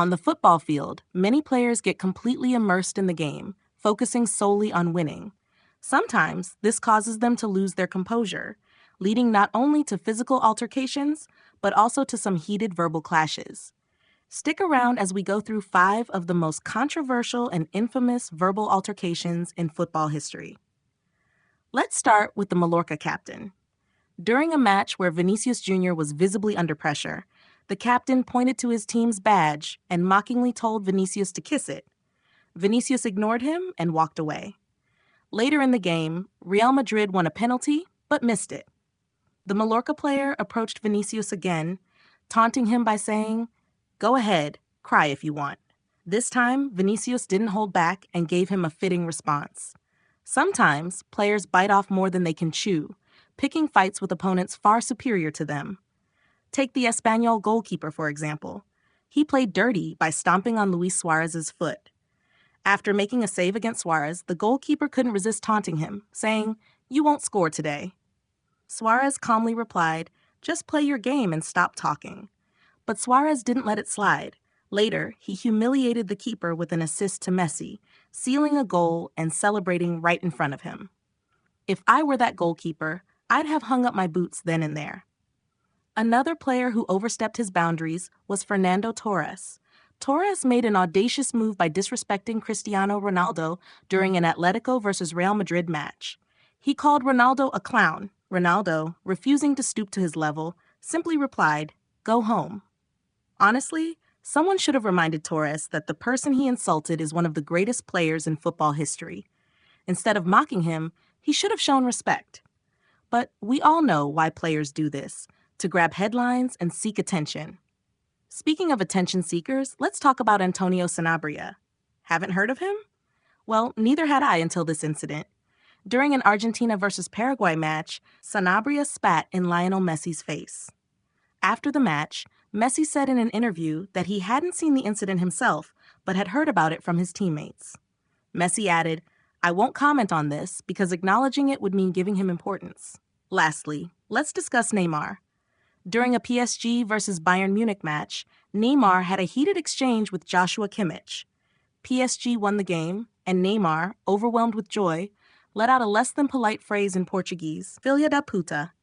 On the football field, many players get completely immersed in the game, focusing solely on winning. Sometimes this causes them to lose their composure, leading not only to physical altercations, but also to some heated verbal clashes. Stick around as we go through 5 of the most controversial and infamous verbal altercations in football history. Let's start with the Mallorca captain. During a match where Vinicius Jr. was visibly under pressure, the captain pointed to his team's badge and mockingly told Vinicius to kiss it. Vinicius ignored him and walked away. Later in the game, Real Madrid won a penalty but missed it. The Mallorca player approached Vinicius again, taunting him by saying, "Go ahead, cry if you want." This time, Vinicius didn't hold back and gave him a fitting response. Sometimes, players bite off more than they can chew, picking fights with opponents far superior to them. Take the Espanyol goalkeeper, for example. He played dirty by stomping on Luis Suarez's foot. After making a save against Suarez, the goalkeeper couldn't resist taunting him, saying, "You won't score today." Suarez calmly replied, "Just play your game and stop talking." But Suarez didn't let it slide. Later, he humiliated the keeper with an assist to Messi, sealing a goal and celebrating right in front of him. If I were that goalkeeper, I'd have hung up my boots then and there. Another player who overstepped his boundaries was Fernando Torres. Torres made an audacious move by disrespecting Cristiano Ronaldo during an Atletico versus Real Madrid match. He called Ronaldo a clown. Ronaldo, refusing to stoop to his level, simply replied, "Go home." Honestly, someone should have reminded Torres that the person he insulted is one of the greatest players in football history. Instead of mocking him, he should have shown respect. But we all know why players do this, to grab headlines and seek attention. Speaking of attention seekers, let's talk about Antonio Sanabria. Haven't heard of him? Well, neither had I until this incident. During an Argentina versus Paraguay match, Sanabria spat in Lionel Messi's face. After the match, Messi said in an interview that he hadn't seen the incident himself, but had heard about it from his teammates. Messi added, "I won't comment on this because acknowledging it would mean giving him importance." Lastly, let's discuss Neymar. During a PSG versus Bayern Munich match, Neymar had a heated exchange with Joshua Kimmich. PSG won the game, and Neymar, overwhelmed with joy, let out a less than polite phrase in Portuguese, "Filha da puta."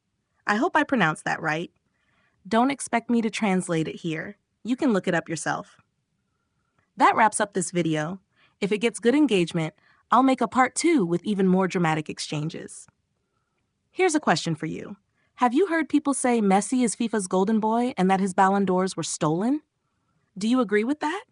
I hope I pronounced that right. Don't expect me to translate it here. You can look it up yourself. That wraps up this video. If it gets good engagement, I'll make a part 2 with even more dramatic exchanges. Here's a question for you. Have you heard people say Messi is FIFA's golden boy and that his Ballon d'Ors were stolen? Do you agree with that?